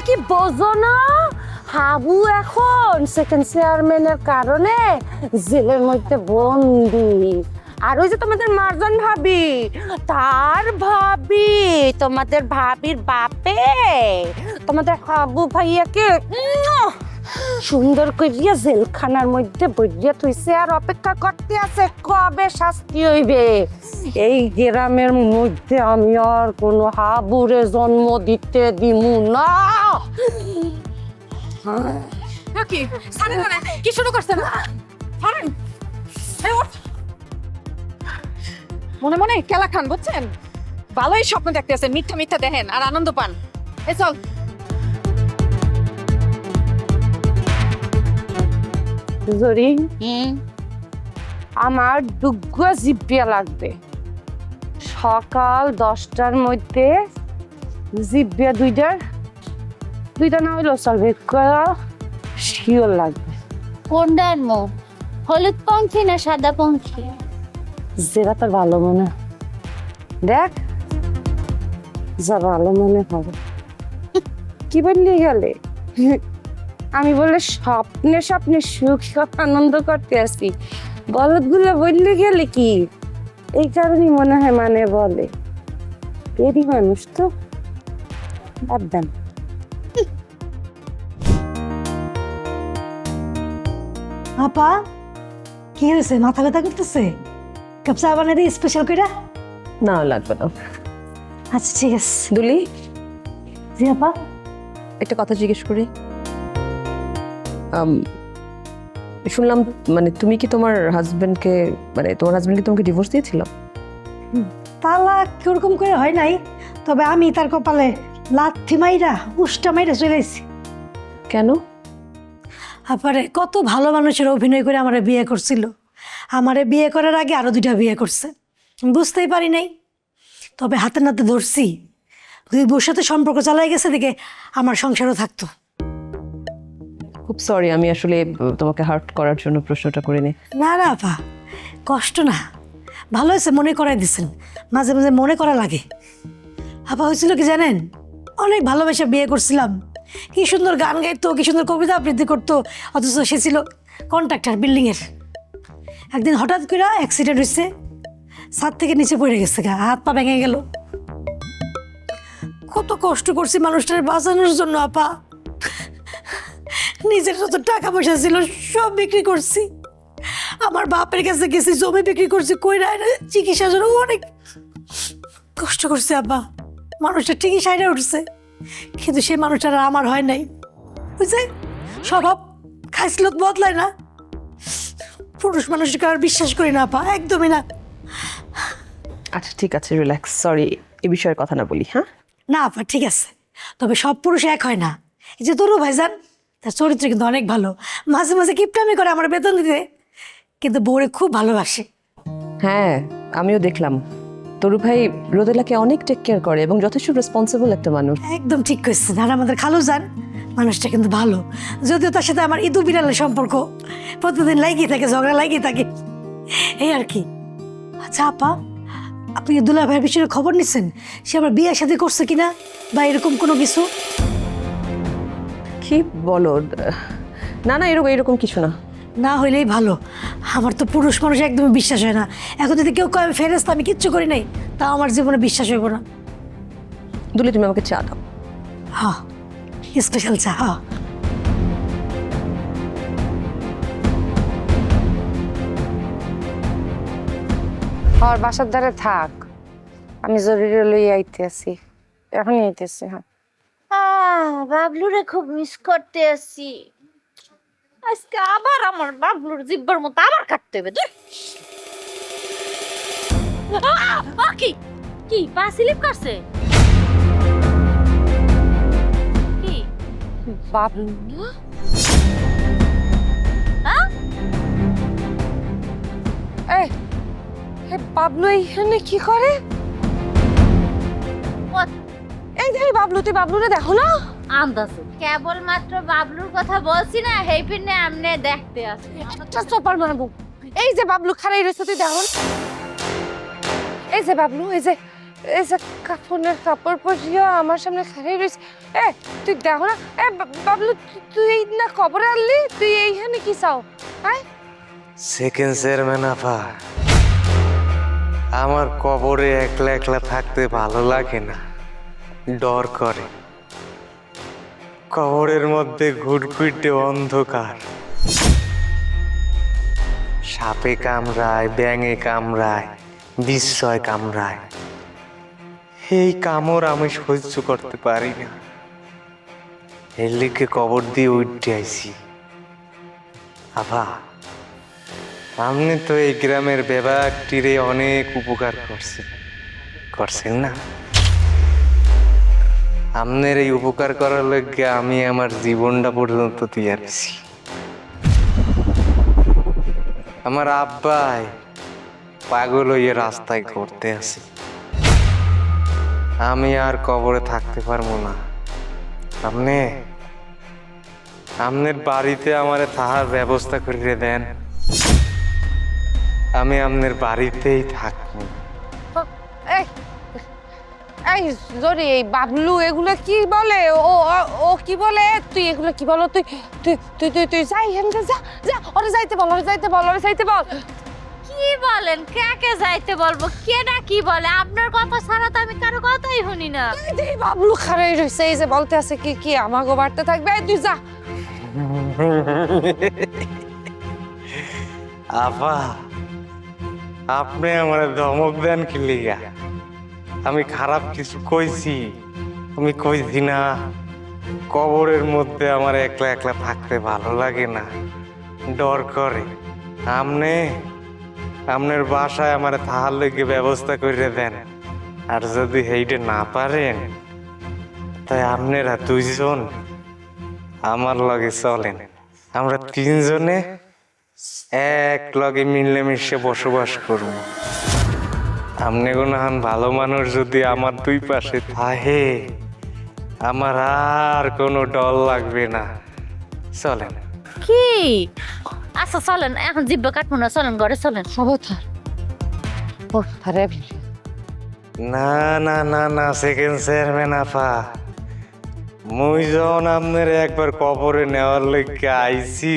কি বোঝো না? হাবু এখন সেকেন্ড চেয়ারম্যানের কারণে জেলের মধ্যে বন্দি। আর ওই যে তোমাদের মারজান ভাবি, তার ভাবি, তোমাদের ভাবির বাপে তোমাদের হাবু ভাইয়াকে সুন্দর করিয়া জেলখানার মধ্যে বইয়া থইছে আর অপেক্ষা করতে আছে কবে শাস্তি হইবে। এই গ্রামের মধ্যে আমি আর কোনো হাবুরে জন্ম দিতে দিমু না। কি সারেন না, কি শুরু করছেন? সারেন, এই ওঠ। মনে মনে খেলা খান, বুঝছেন? ভালোই স্বপ্ন দেখতে আছেন, মিথ্যা মিথ্যা দেখেন আর আনন্দ পান। এ চল। জরি, আমার দুগ্গা জিপিয়া লাগবে। সকাল 10টার মধ্যে জিপিয়া দুইটা না হইলেও চলবে, শিওর লাগবে। কোনটার মো, হলুদ পঙ্খী না সাদা পঙ্খী? যেটা তোর ভালো মনে হয়। দেখ যা ভালো মনে হবে। কি বললি গেলে? আমি বলে স্বপ্নে স্বপ্নে সুখ আনন্দ করতে আসি, বলদগুলো বললে গেলে কি এই কারণে মনে হয় মানে বলে পেরি মানুষ তো বাদ দেন। আপা কি হয়েছে, মাথা ব্যথা করতেছে? কাপ চা বানিয়ে দিই স্পেশাল করে? না লাগবে না। আচ্ছা ঠিক আছে। দুলি, জি আপা। একটা কথা জিজ্ঞেস করি। শুনলাম মানে তুমি কি তোমার হাজবেন্ডকে তোমাকে ডিভোর্স দিয়েছিল? তালাক কিরকম করে হয় নাই, তবে আমি তার কপালে লাথি মাইরা উষ্টা মাইরা চলে এসেছি। কেন? আপারে কত ভালো মানুষের অভিনয় করে আমারে বিয়ে করছিল। আমারে বিয়ে করার আগে আরো 2টা বিয়ে করছে, বুঝতেই পারি নাই। তবে হাতে নাতে ধরছি, 2 বউর সাথে সম্পর্ক চালাই গেছে, দিকে আমার সংসারও থাকতো। খুব সরি, আমি আসলে তোমাকে হার্ট করার জন্য প্রশ্নটা করিনি। না না আপা, কষ্ট না, ভালো হয়েছে মনে করাই দিচ্ছেন। মাঝে মাঝে মনে করা লাগে। আপা হয়েছিল কি জানেন, অনেক ভালোবেসে বিয়ে করছিলাম। কি সুন্দর গান গাইতো, কি সুন্দর কবিতা আবৃত্তি করতো, অথচ সে ছিল কন্ট্রাক্টর বিল্ডিংয়ের। একদিন হঠাৎ করে অ্যাক্সিডেন্ট হয়েছে, ছাদ থেকে নিচে পড়ে গেছে, হাত পা ভেঙে গেল। কত কষ্ট করছি মানুষটাকে বাঁচানোর জন্য আপা। নিজের যত টাকা পয়সা ছিল সব বিক্রি করছি, আমার বাপের কাছে গেছি, জমি বিক্রি করছি, কইরা চিকিৎসার জন্য অনেক কষ্ট করছে আপা। মানুষটা ঠিকই সাইডে উঠছে, কিন্তু সেই মানুষটা আর আমার হয় নাই। বুঝছে, স্বভাব খাইছিল বদলায় না। পুরুষ মানুষকে আর বিশ্বাস করি না আপা, একদমই না। আচ্ছা ঠিক আছে, রিল্যাক্স, সরি, এই বিষয়ে কথা না বলি। হ্যাঁ না আপা ঠিক আছে, তবে সব পুরুষ এক হয় না। এই যে তরু ভাইজান, তার চরিত্র কিন্তু অনেক ভালো। মাঝে মাঝে কিপটামি করে আমার বেতন দিতে, কিন্তু বউরে খুব ভালোবাসে। হ্যাঁ, আমিও দেখলাম তরু ভাই রোদেলাকে অনেক টেক কেয়ার করে এবং যথেষ্ট রেসপন্সিবল একটা মানুষ। একদম ঠিক করছেন। আর আমাদের খালু যান, মানুষটা কিন্তু ভালো, যদিও তার সাথে আমার ইদু বিড়ালের সম্পর্ক প্রতিদিন লাগিয়ে থাকে, ঝগড়া লাগিয়ে থাকে, এই আর কি। আচ্ছা আপা, আপনি দুলা ভাইয়ের বিষয়ে খবর নিচ্ছেন? সে আবার বিয়ে সাথে করছে কিনা, বা এরকম কোনো কিছু? কি বলো? না না, এরকম কিছু না। না হইলেই ভালো। আমার তো পুরুষ মানুষ একদমই বিশ্বাস হয় না। এখন যদি কেউ কয় আমি ফেরেস্তা, আমি কিচ্ছু করি নাই, তা আমার জীবনে বিশ্বাস হইব না। দুলি, তুমি আমাকে চা দাও। হ্যাঁ, স্পেশাল চা। হ্যাঁ আর বাসার ধারে থাক, আমি জরুরি লই আইতেছি, এখনই আইতেছি। হ্যাঁ বাবলুরে খুব মিস করতে আসছি। আজকে আবার আমার বাবলুর জিব্বার মতো আবার কাটতে হবে। কি কি পা স্লিপ করছে? কি বাবলু? এই বাবলু এইখানে কি করে? এই যে বাবলু, তুই বাবলুরে দেখো না? আন্দাজে কেবল মাত্র বাবলুর কথা বলছি না, হেই পিনে আমনে দেখতে আসি। চপার মারবো। এই যে বাবলু খারাই রয়েছে, তুই দেখো। এই যে বাবলু, এই যে এই যে কাফনের কাপড় পরিয়া আমার সামনে খাড়াই রয়েছে। এ তুই দেখো না, এ বাবলু তুই এই না কবরে আনলি, তুই এইখানে কি চাও? হ্যাঁ সেকেন্ড চেয়ারম্যান আপা, আমার কবরে একলা একলা থাকতে ভালো লাগে না, ডর করে। কবরের মধ্যে ঘুটঘুটে অন্ধকার, সাপে কামড়ায়, ব্যাঙে কামড়ায়, বিস্ময় কামড়ায়। এই কামড় আমি সহ্য করতে পারি না, এর লিগে কবর দিয়ে উঠতে আইছি। আপা, আপনি তো এই গ্রামের বেবাকটিরে অনেক উপকার করছেন না? আপনার এই উপকার করার লগে আমি আমার জীবনটা পর্যন্ত দিয়ে দিছি। আমার আব্বাই পাগল হয়ে রাস্তায় ঘুরতে আছে, আমি আর কবরে থাকতে পারবো না। আপনার বাড়িতে আমারে থাকার ব্যবস্থা করে দেন, আমি আপনার বাড়িতেই থাকবো। এই এই জরি, এই বাবলু এগুলো কি বলে? ও ও কি বলে? তুই এগুলো কি বলো? তুই তুই তুই তুই তুই যাই এখান থেকে, যা যা, ওরে যাইতে বল, ওরে যাইতে বল, ওরে যাইতে বল। কি বলেন? কাকে যাইতে বলবো? কে না কি বলে? আপনার কথা ছাড়া তো আমি কারো কথাই শুনি না। এই বাবলু খাড়াই রয়েছে, এই যে বলতে আছে কি কি আমাকে বাড়তে থাকবে। এই তুই যা। আপা, আপনি আমার ধমক দেন কি লিগা? আমি খারাপ কিছু কইছি? আমি কইছি না কবরের মধ্যে আমার একলা একলা থাকতে ভালো লাগে না, ডর করে। আপনার বাসায় আমার থাকার লেগে ব্যবস্থা করে দেন, আর যদি এইটা না পারেন তাই আপনারা দুইজন আমার লগে চলেন, আমরা তিনজনে এক লগে মিলেমিশে বসবাস করব। আপনি গুনাহান ভালো মানুষ যদি আমার দুই পাশে থাকে, আমার আর কোনো ডর লাগবে না। চলেন। কি? আচ্ছা চলেন, এখন জিব্বা কাটবো না, চলেন ঘরে চলেন। খবরদার ও থারে। না না না না, সেকেন্ড চেয়ারম্যান আপা, মুই যখন আপনার একবার কবরে নেওয়ার লইগে আইছি,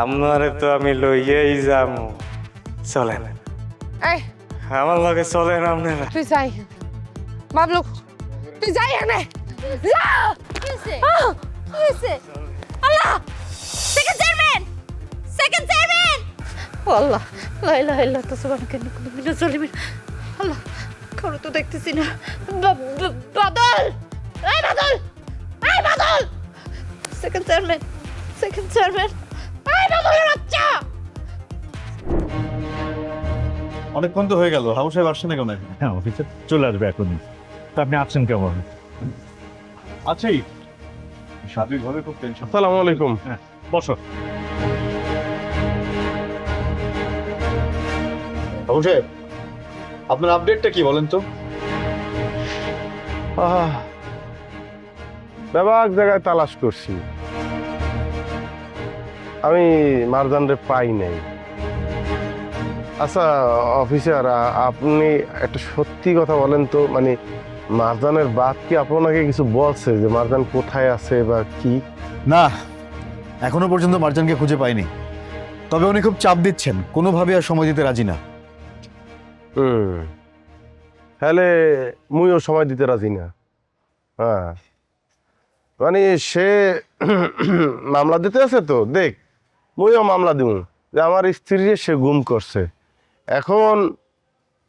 আপনারে তো আমি লইয়াই যাবো। চলেন, এই আমার লগে চলেন আপনারা। তুই যাই বাবলু, তুই যাই এখানে যা। কিসে? কিসে? আল্লাহ! Second chairman! Second chairman! ও আল্লাহ, লা ইলাহা ইল্লাল্লাহ সুবহানাকা ইন্নী কুনতু মিনাজ জালিমিন। আল্লাহ, কারো তো দেখতেছি না। বাদল! এই বাদল! এই Badal! Second chairman! Second chairman! এই বাদলের বাচ্চা! অনেকক্ষণ তো হয়ে গেল, হাবু সাহেব আসছে না কেন? হ্যাঁ, অফিসে চলে আসবে এখনই। তা আপনি আছেন কেমন? আছেই, সাথীর ঘরে খুব টেনশন। আসসালামু আলাইকুম। হ্যাঁ, বসো। হাবু সাহেব, আপনার আপডেটটা কি বলেন তো? ব্যাপক জায়গায় তালাশ করছি, আমি মারজানরে পাই নাই। আচ্ছা অফিসার, আপনি একটা সত্যি কথা বলেন তো, মানে মারজানের বাপ কি আপনাকে কিছু বলছে যে মারজান কোথায় আছে বা কি? না, এখনো পর্যন্ত মার্জানকে খুঁজে পাইনি, তবে উনি খুব চাপ দিচ্ছেন, কোনোভাবে আর সময় দিতে রাজি না। তাহলে মুইও সময় দিতে রাজি না। হ্যাঁ, মানে সে মামলা দিতে আছে তো, দেখ মুইও মামলা দিব যে আমার স্ত্রীর সে গুম করছে। এখন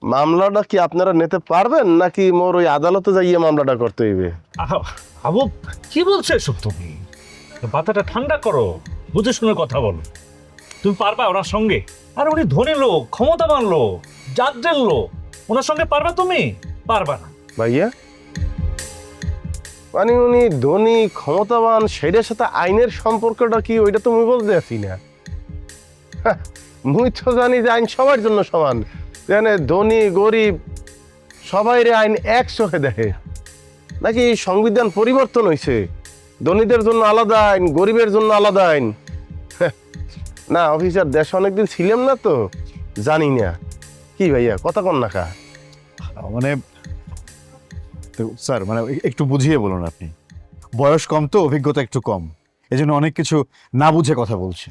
মামলাটা কি আপনারা নিতে পারবেন, নাকি মোর ওই আদালতে যাইয়ে মামলাটা করতে হইবে? আবু কি বলছো এসব? তুমি মাথাটা ঠান্ডা করো, বুঝে শুনে কথা বলো। তুমি পারবা ওনার সঙ্গে? আর উনি ধনী লোক, ক্ষমতাবান লোক, জাজ্জেল লোক, ওনার সঙ্গে পারবা? তুমি পারবা না ভাইয়া। মানে উনি ধনী ক্ষমতাবান, সেটার সাথে আইনের সম্পর্কটা কি ওইটা তো মুই বলতে আছি না। মুই তো জানি যে আইন সবার জন্য সমান, জানে ধনী গরিব সবাইরে আইন এক চোখে দেখে। নাকি সংবিধান পরিবর্তন হয়েছে, ধনীদের জন্য আলাদা আইন, গরিবের জন্য আলাদা আইন? না অফিসার, দেশে অনেকদিন ছিলাম না তো জানি না। কি ভাইয়া কথা কন না কা? মানে তো স্যার মানে একটু বুঝিয়ে বলুন আপনি, বয়স কম তো, অভিজ্ঞতা একটু কম, এজন্য অনেক কিছু না বুঝে কথা বলছে।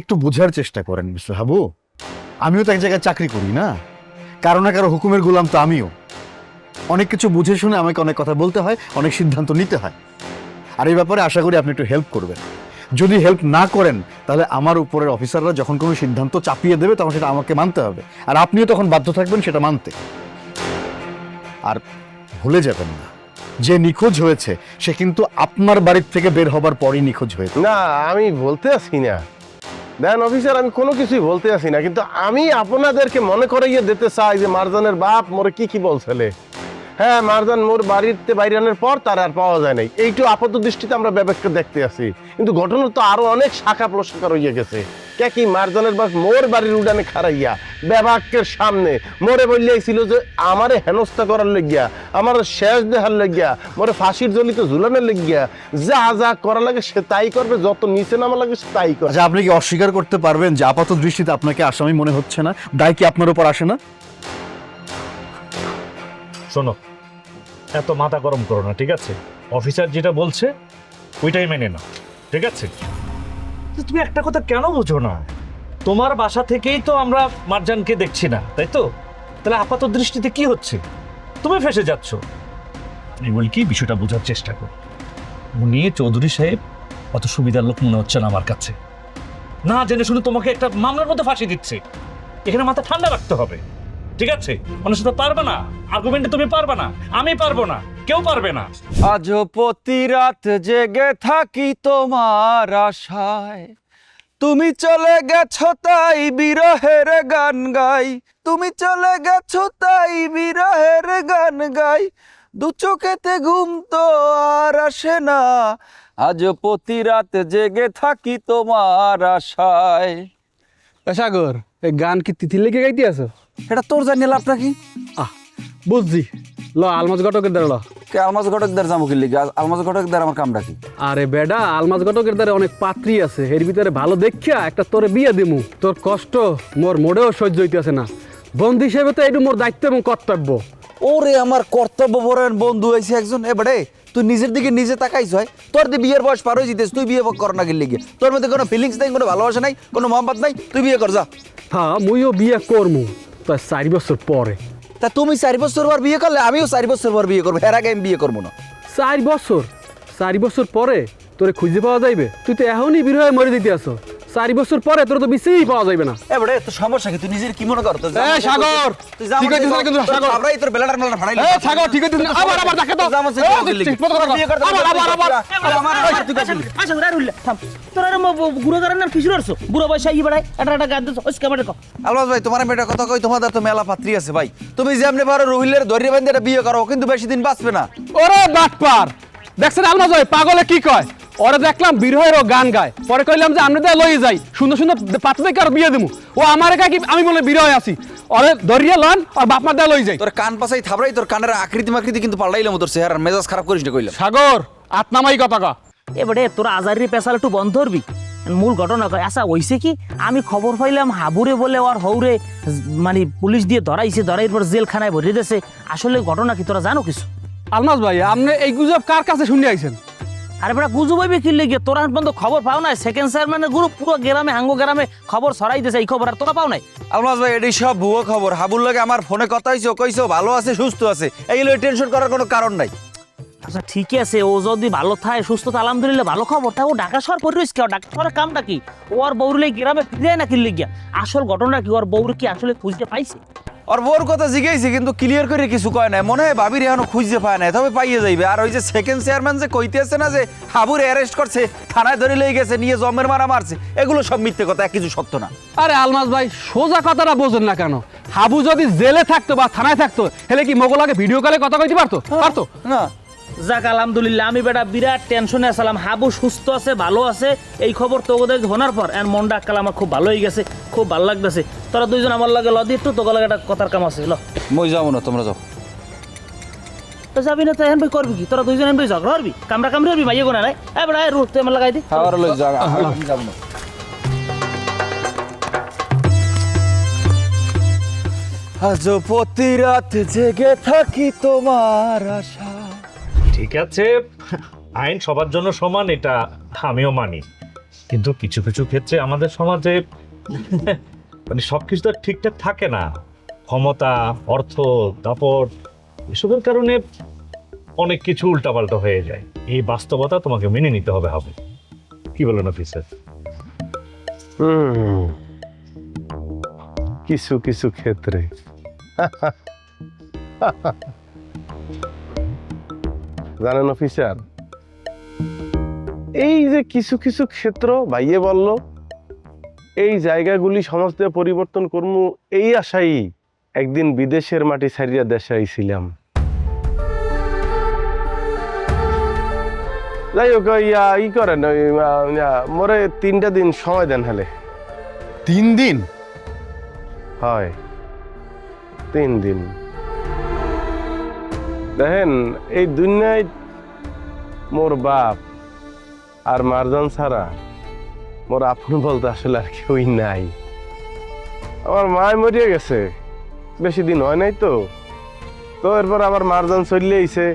একটু বোঝার চেষ্টা করেন মিস্টার হাবু, আমিও তো এক জায়গায় চাকরি করি না, কারো না কারো হুকুমের গোলাম তো আমিও। অনেক কিছু বুঝে শুনে আমাকে অনেক কথা বলতে হয়, অনেক সিদ্ধান্ত নিতে হয়। আর এই ব্যাপারে আশা করি আপনি একটু হেল্প করবেন। যদি হেল্প না করেন তাহলে আমার উপরের অফিসাররা যখন কোনো সিদ্ধান্ত চাপিয়ে দেবে তখন সেটা আমাকে মানতে হবে, আর আপনিও তখন বাধ্য থাকবেন সেটা মানতে। আর ভুলে যাবেন না, যে নিখোঁজ হয়েছে সে কিন্তু আপনার বাড়ির থেকে বের হবার পরই নিখোঁজ হয়েছে। না আমি বলতে আসি না, দেন অফিসার, আমি কোনো কিছুই বলতে আসি না, কিন্তু আমি আপনাদেরকে মনে করাইয়ে দিতে চাই যে মারজানের বাপ মোরে কি বলছিলে। হ্যাঁ, মারজান মোর বাড়িতে বাইরানোর পর তার আর পাওয়া যায় নাই, এইটু আপাত দৃষ্টিতে আমরা ব্যাপারকে দেখতে আসি, কিন্তু ঘটনা তো আরো অনেক শাখা প্রশাখা রইয়া গেছে। কে কি মারজানের বাপ মোর বাড়ির উডানে খারাইয়া ব্যাপাকের সামনে মোরে বললেছিল যে আমারে হেনস্থা করার লাগিয়া, আমার শেষ দেহার লাগিয়া, মোরে ফাঁসির জলিত ঝুলানোর লাগিয়া যা যা করা লাগে সে তাই করবে, যত নিচে নামা লাগে সে তাই করবে। আচ্ছা, আপনি কি অস্বীকার করতে পারবেন যে আপাত দৃষ্টিতে আপনাকে আসামি মনে হচ্ছে না? দায় কি আপনার উপর আসে না? শোনো, এত মাথা গরম করো না, ঠিক আছে? অফিসার যেটা বলছে ওইটাই মেনে নাও, ঠিক আছে? তো তুমি একটা কথা কেন বোঝো না? তোমার বাসা থেকেই তো আমরা মারজানকে দেখছি না, তাই তো? তাহলে আপাত দৃষ্টিতে কি হচ্ছে? তুমি ফেসে যাচ্ছ। আমি বলি কি, বিষয়টা বোঝার চেষ্টা করো। উনি চৌধুরী সাহেব অত সুবিধার লোক মনে হচ্ছে না আমার কাছে। না জেনে শুনে তোমাকে একটা মামলার মধ্যে ফাঁসি দিচ্ছে। এখানে মাথা ঠান্ডা রাখতে হবে, ঠিক আছে? মানুষ তো পারবে না, আর্গুমেন্টে তুমি পারবে না, আমি পারবো না, কেউ পারবে না। আজ প্রতি রাত জেগে থাকি তোমার আশায়, তুমি চলে গেছো তাই বিরহের গান গাই, তুমি চলে গেছো তাই বিরহের গান গাই, দু চোখেতে ঘুম তো আর আসে না, আজ প্রতি রাত জেগে থাকি তোমার আশায়। সাগর, এই গান কি তিথি লেগে গাইতে আছো? এটা তোর জানি লাভটা কি? বুঝছি, ল আলমাজ ঘটকের দ্বারা ল। কে আলমাজ ঘটকদার যাবো কি লিগে? আলমাজ ঘটকদার আমার কামটা কি? আরে বেডা, আলমাজ ঘটকের দ্বারা অনেক পাত্রী আছে, এর ভিতরে ভালো দেখিয়া একটা তোরে বিয়ে দিমু। তোর কষ্ট মোর মোড়েও সহ্য হইতেছে না, বন্ধু হিসেবে তো এইটু মোর দায়িত্ব এবং কর্তব্য। ওরে আমার কর্তব্য পরায়ণ বন্ধু হয়েছে একজন। এবারে তুই নিজের দিকে নিজে তাকাইছ হয়, তোর দিয়ে বিয়ের বয়স পার হয়ে যেতেছ, তুই বিয়ে কর না গেলে গিয়ে? তোর মধ্যে কোনো ফিলিংস নাই, কোনো ভালোবাসা নাই, কোনো মহব্বত নাই, তুই বিয়ে কর যা। হ্যাঁ, মুইও বিয়ে করমু, তো 4 বছর পরে। তা তুমি 4 বছর পর বিয়ে করলে আমিও 4 বছর পর বিয়ে করবো, এর আগে আমি বিয়ে করবো না। 4 বছর পরে তোরে খুঁজে পাওয়া যাইবে? তুই তো এখনই বিরহে মরে দিতে আসো, 4 বছর পরে তোর তো বেশিই পাওয়া যাইবে না। এবারে তো সমস্যা কি? তুই নিজের কি মনে কর? সাগর, ঠিক আছে না? কিন্তু সাগর আমরাই তোর বেলাটার মেলাটা ফাড়াই। সাগর, ঠিক আছে না? আবার দেখে তো আলমাজ ভাই, তোমার মেয়েটা কথা কই, তোমাদের তো মেলা পাত্রী আছে ভাই, তুমি যেমনি পারো রহিলের ধরিয়ে বান্ধে একটা বিয়ে করো, কিন্তু বেশি দিন বাঁচবে না। ওরে বাটপার, দেখছেন আলমাজ ভাই পাগলে কি কয়? ওরে দেখলাম বিরহের গান গায়, পরে কইলাম যে আমরা লই যাই, সুন্দর সুন্দর পাত্র দেখে আর বিয়ে দিমু। ও আমার একা কি আমি বলে বিরহে আছি, ওরে ধরিয়ে লন আর বাপ মা লই যাই। তোর কান পাশাই থাবড়াই, তোর কানের আকৃতি মাকৃতি কিন্তু পাল্টাইলাম, তোর চেহারা মেজাজ খারাপ করিস না কইলাম। সাগর, আত্মামাই কথা কা। এবারে তোর আজারি পেশাল একটু বন্ধ করবি। মূল ঘটনা কয়, আচ্ছা হইছে কি, আমি খবর পাইলাম হাবুরে বলে ওর হৌরে মানে পুলিশ দিয়ে ধরাইছে, ধরাইর পর জেলখানায় ভরে দিয়েছে। আসলে ঘটনা কি তোরা জানো কিছু? আলমাজ ভাই, আপনি এই গুজব কার কাছে শুনে আইছেন? আরে বেটা, গুজব হইবে কি লেগে? তোরা পর্যন্ত খবর পাও নাই? সেকেন্ড চেয়ারম্যানের গ্রুপ পুরো গ্রামে, হাঙ্গো গ্রামে খবর ছড়াই দিয়েছে, এই খবর আর তোরা পাও নাই? আলমাজ ভাই, এটাই সব ভুয়ো খবর। হাবুর লগে আমার ফোনে কথা হইছো, কইছো ভালো আছে, সুস্থ আছে, এইগুলো টেনশন করার কোনো কারণ নাই। আচ্ছা ঠিক আছে, ও যদি ভালো থাকে, সুস্থ থাকে, আলহামদুলিল্লাহ ভালো খবর। তা ও ঢাকা শহর পড়ে রয়েছে, ঢাকা শহরের কামটা কি? ও আর বৌরলে গ্রামে ফিরে না কিনলে গিয়া? আসল ঘটনা কি, ওর বৌর কি আসলে খুঁজতে পাইছে? আর বোর কথা জিজ্ঞাসি, কিন্তু ক্লিয়ার করে কিছু কয় নাই। মনে হয় ভাবির এখনো খুঁজতে পায় নাই, তবে পাইয়ে যাইবে। আর ওই যে সেকেন্ড চেয়ারম্যান যে কইতেছে না যে হাবুর অ্যারেস্ট করছে, থানায় ধরে লেগে গেছে, নিয়ে জমের মারা মারছে, এগুলো সব মিথ্যে কথা, কিছু সত্য না। আরে আলমাজ ভাই, সোজা কথাটা বোঝেন না কেন? হাবু যদি জেলে থাকতো বা থানায় থাকতো, হেলে কি মোগলাকে ভিডিও কলে কথা কইতে পারতো? পারতো না। যাক আলহামদুলিল্লাহ, আমি বেটা বিরাট টেনশনে আসলাম। হাবু সুস্থ আছে, ভালো আছে, এই খবর তো ওদের শোনার পর এর মনটা আজকাল আমার খুব ভালো হয়ে গেছে, খুব ভালো লাগতেছে। তোরা দুইজন আমার লাগে লদি, একটু তোকে লাগে একটা কথার কাম আছে। ল মই যাবো না, তোমরা যাও। তো যাবি না তো এখন ভাই করবি কি? তোরা দুইজন এমনি ঝগড়া করবি, কামড়া কামড়ি করবি, ভাইয়ে গোনা নাই? এ বেটা রুট তুই আমার লাগাই দি। খাবার লই যাও, আমি যাবো না। আজ প্রতি রাত জেগে থাকি তোমার আশা। ঠিক আছে, আইন সবার জন্য সমান, এটা আমিও মানি। কিন্তু কিছু কিছু ক্ষেত্রে আমাদের সমাজে মানে সবকিছু তো ঠিকঠাক থাকে না। ক্ষমতা, অর্থ, দাপট এসবের কারণে অনেক কিছু উল্টাপাল্টা হয়ে যায়। এই বাস্তবতা তোমাকে মেনে নিতে হবে। কি বলেন অফিসার? কিছু কিছু ক্ষেত্রে জানেন অফিসার, এই যে কিছু কিছু ক্ষেত্র ভাইয়ে বলল, এই জায়গাগুলি সমাজে পরিবর্তন করবো এই আশাই একদিন বিদেশের মাটি ছাড়িয়া দেশে আইছিলাম। যাই হোক, ই করেন, মোরে 3টা দিন সময় দেন। হলে 3 দিন? হয় 3 দিন। দেখেন, এই দুনিয়ায় মোর বাপ আর মারজান ছাড়া মোর আপন বলতে আসলে আর কেউই নাই। আমার মায় মরিয়া গেছে, বেশি দিন হয় নাই তো। এরপর আবার মারজান চলে আইছে,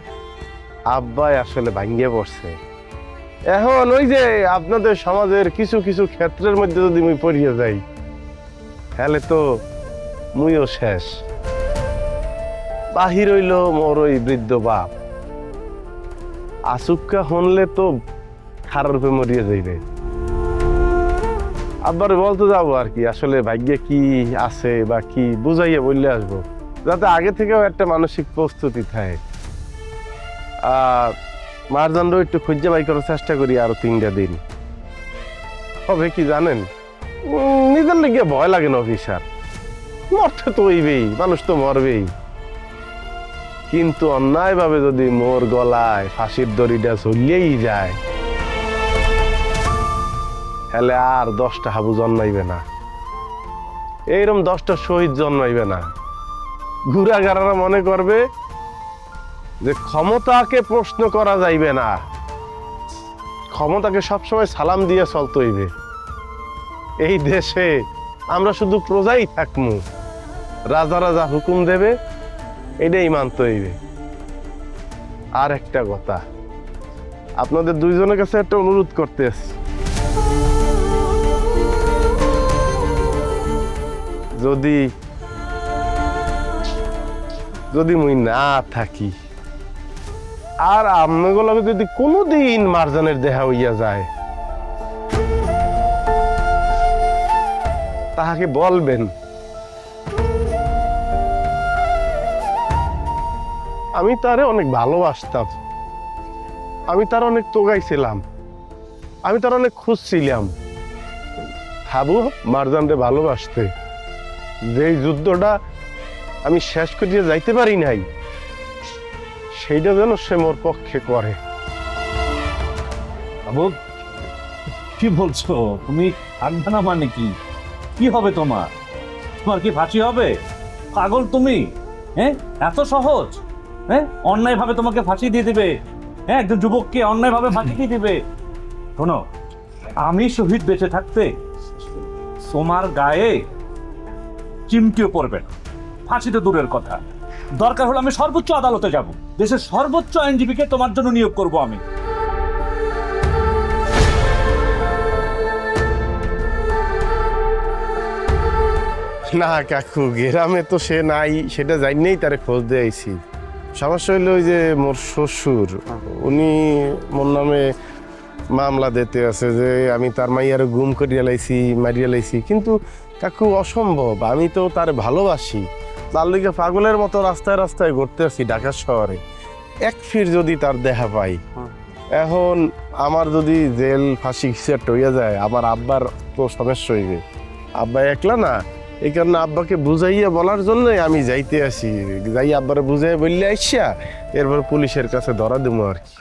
আব্বাই আসলে ভাঙ্গিয়ে পড়ছে। এখন ওই যে আপনাদের সমাজের কিছু কিছু ক্ষেত্রের মধ্যে যদি মুই পড়িয়ে যাই, তাহলে তো মুইও শেষ। বাহির হইল মোর ওই বৃদ্ধ বাপ, আসুক্কা হনলে তো খারাপ রূপে মরিয়ে যাইবে। আব্বার বলতে যাবো আর কি, আসলে ভাগ্যে কি আছে বা কি বুঝাইয়া বললে আসবো, যাতে আগে থেকেও একটা মানসিক প্রস্তুতি থাকে। আর মারজানও একটু খুঁজে বাই করার চেষ্টা করি আরো 3টা দিন। হবে কি জানেন, নিজের লেগে ভয় লাগে না অফিসার, মরতে তো হইবেই, মানুষ তো মরবেই। কিন্তু অন্যায় ভাবে যদি মোর গলায় ফাঁসির দড়িটা ঝুলিয়েই যায়, তাহলে আর 10টা হাবু জন্মাইবে না, এইরকম 10টা শহীদ জন্মাইবে না। ঘুরাগারারা মনে করবে যে ক্ষমতাকে প্রশ্ন করা যাইবে না, ক্ষমতাকে সবসময় সালাম দিয়ে চলতে হইবে। এই দেশে আমরা শুধু প্রজাই থাকমু, রাজা রাজা হুকুম দেবে, এটাই মানতে হইবে। আর একটা কথা, আপনাদের দুইজনের কাছে একটা অনুরোধ করতে আসছি, যদি যদি মুই না থাকি আর আপনাগুলোকে যদি কোনোদিন মারজানের দেহা হইয়া যায়, তাহাকে বলবেন আমি তারে অনেক ভালোবাসতাম, আমি তার অনেক তোগাইছিলাম, আমি তার অনেক খুঁজছিলাম। হাবু মারজানরে ভালোবাসতে, যেই যুদ্ধটা আমি শেষ করিয়ে যাইতে পারি নাই, সেইটা যেন সে মোর পক্ষে করে। বাবু, কি বলছো তুমি? থাকবে না মানে কি? কি হবে তোমার? তোমার কি ফাঁসি হবে? পাগল তুমি? হ্যাঁ, এত সহজ? হ্যাঁ, অন্যায় ভাবে তোমাকে ফাঁসি দিয়ে দিবে? হ্যাঁ, একজন যুবককে অন্যায় ভাবে ফাঁসি দিয়ে দিবে? শোনো, আমি শহীদ বেঁচে থাকতে তোমার গায়ে চিমটিও পড়বে না, ফাঁসি তো দূরের কথা। দরকার হলে আমি সর্বোচ্চ আদালতে যাব, দেশের সর্বোচ্চ আইনজীবীকে তোমার জন্য নিয়োগ করব আমি। না কাকু, গ্রামে তো সে নাই, সেটা জানিয়েই তারে খোঁজ দিয়ে আইছি। সমস্যা হইলো ওই যে মোর শ্বশুর, উনি মোর নামে মামলা দিতে আছে যে আমি তার মাইয়ার গুম করিয়া লাইছি, মারিয়া লাইছি। কিন্তু কাকু অসম্ভব, আমি তো তার ভালোবাসি, তার লিগে পাগলের মতো রাস্তায় রাস্তায় ঘুরতে আসি ঢাকা শহরে। এক ফির যদি তার দেখা পাই, এখন আমার যদি জেল ফাঁসি কিছু হইয়া যায়, আমার আব্বার তো সমস্যা হইবে। আব্বা একলা না, এই কারণে আব্বাকে বুঝাইয়া বলার জন্যই আমি যাইতে আসি, যাই আব্বারে বুঝাইয়া বললে আইসা এরপর পুলিশের কাছে ধরা দেবো আর কি।